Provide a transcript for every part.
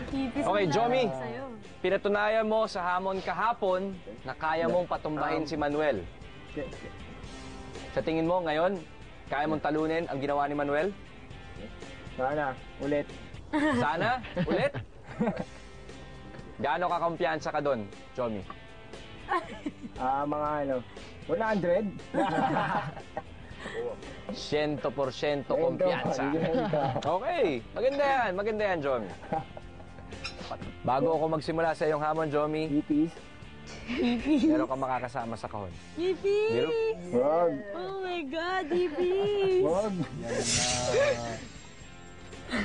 Okay, Jomi, pinatunayan mo sa hamon kahapon na kaya mong patumbahin si Manuel. Sa tingin mo ngayon, kaya mong talunin ang ginawa ni Manuel? Sana, ulit. Sana? Ulit? Gaano kakumpiyansa ka doon, Jomi? Mga 100. 100% kumpiyansa. Okay, maganda yan, Jomi. Bago ako magsimula sa iyong hamon, Jomi, Ipis. meron kang makakasama sa kahon. Ipis! Biro? Wag. Oh my God, Ipis! Wag.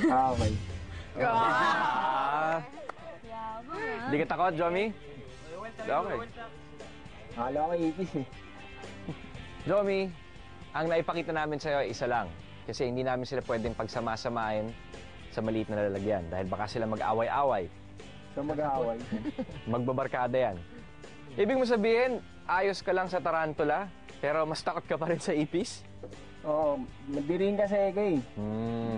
Okay. Hindi ka takot, Jomi? Okay. Akala ko ipis eh. Jomi, ang naipakita namin sa'yo ay isa lang. Kasi hindi namin sila pwedeng pagsama-samain sa maliit na lalagyan. Dahil baka sila mag-away-away. So mag-aaway. Magbabarkada yan. Ibig mo sabihin, ayos ka lang sa tarantula, pero mas takot ka pa rin sa ipis? Oo, madirin kasi ako eh.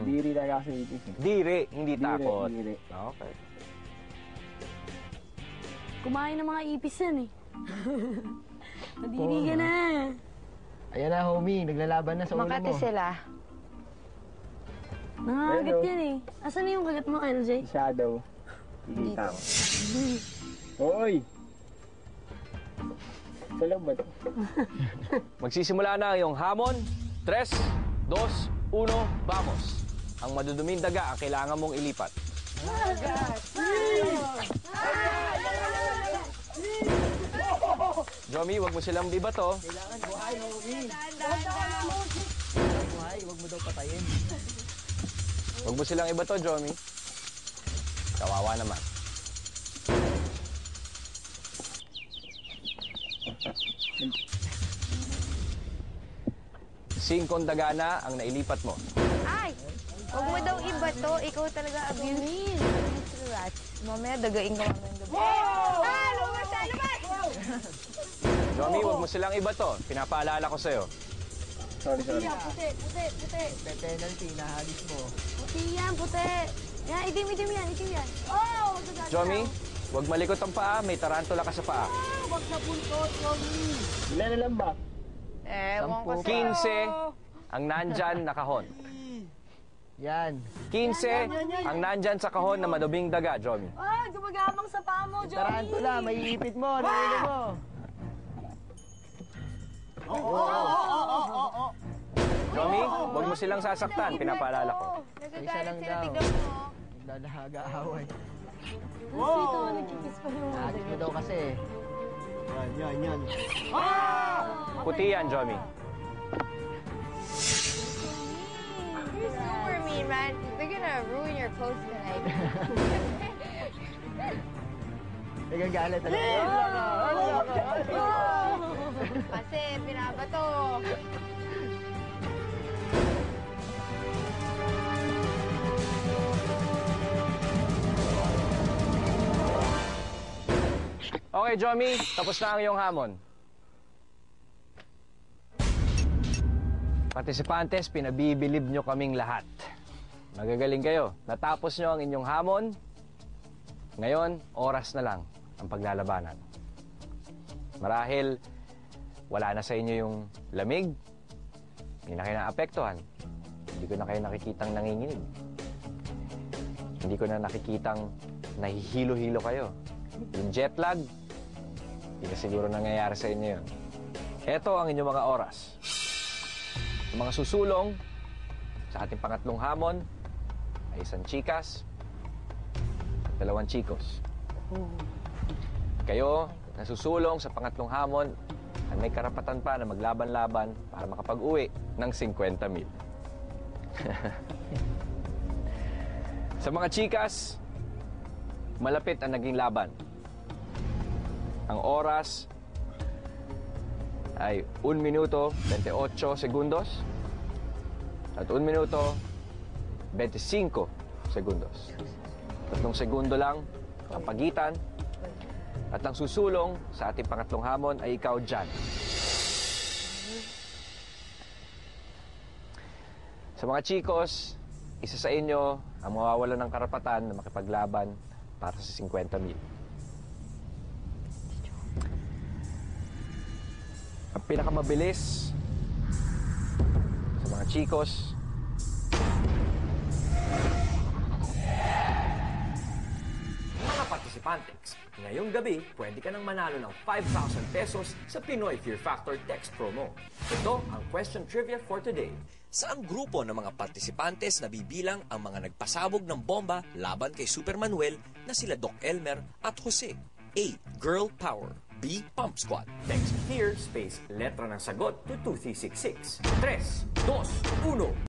Diri talaga sa ipis eh. Diri, hindi takot. Diri. Okay. Kumain ng mga ipis yan eh. Nadiri ka na. Ayan na, homie. Naglalaban na sa ulo mo. Makati sila. Nangangagat yan eh. Asan na yung kagat mo, LJ? Shadow. Dito. Hoy! Sa labat. Magsisimula na ang iyong hamon. 3, 2, 1, vamos. Ang maduduming daga ang kailangan mong ilipat. Jomi, wag mo silang bibato. Kailangan buhay, homie. Buhay, wag mo daw patayin. Wag mo silang ibato, Jomi. Kawawa naman. Singkong daga na ang nailipat mo. Ay! Huwag mo daw iba to. Ikaw talaga abuse. Rats. Mamaya dagain ka mamaya ng gabi. Ah! Lumabas! Lumabas! Jomi, wag mo silang ibato. Pinapaalala ko sa'yo. Sorry. Puti. Penalty, nahalis mo. Puti yan, puti. Yan, itim yan. Oh! Jomi, wag malikot ang paa. May tarantula ka sa paa. Wag na puntot, Jomi. Ilan na lang ba? Ewan ko sa'yo. 15 ang nandyan na kahon. Yan. 15 ang nandyan sa kahon na madubing daga, Jomi. Ah, gumagapang sa paa mo, Jomi. Tarantula, may ipit mo. Narinig mo. Jomi, wag mo silang sasaktan. Pinapaalala ko. Nagagalit sila. Tignan mo. Naglalahaga-away. Sito, nagkikis pa yung mga Nahagis mo daw kasi. Yan. Puti yan, Jomi. You're super mean, man. They're gonna ruin your clothes tonight. Nagagalit talaga. Kasi pinabato. Okay, Jomi, tapos na ang iyong hamon. Partisipantes, pinabibilib nyo kaming lahat. Magagaling kayo. Natapos nyo ang inyong hamon. Ngayon, oras na lang ang paglalabanan. Marahil, wala na sa inyo yung lamig. Hindi na kayo naapektuhan. Hindi ko na kayo nakikitang nanginginig. Hindi ko na nakikitang nahihilo-hilo kayo. Yung jet lag, hindi na siguro nangyayari sa inyo yun. Ito ang inyong mga oras. Yung mga susulong sa ating pangatlong hamon ay isang chikas at 2 chikos. Kayo, nasusulong sa pangatlong hamon, ay may karapatan pa na maglaban-laban para makapag-uwi ng 50,000. Sa mga chikas, malapit ang naging laban. Ang oras ay 1 minuto 28 segundos at 1 minuto 25 segundos. 3 segundo lang ang pagitan at ang susulong sa ating pangatlong hamon ay ikaw dyan. Sa mga chikos, isa sa inyo ang mawawalan ng karapatan na makipaglaban para sa 50,000. Ang pinakamabilis sa mga chicos, Mga participantes, ngayong gabi, pwede ka nang manalo ng 5,000 pesos sa Pinoy Fear Factor text promo. Ito ang question trivia for today. Saang grupo ng mga partisipantes nabibilang ang mga nagpasabog ng bomba laban kay Super Manuel na sila Doc Elmer at Jose? A. Girl Power. B. Pump Squad. Text here, space, letra ng sagot to 2366. 3, 2, 1.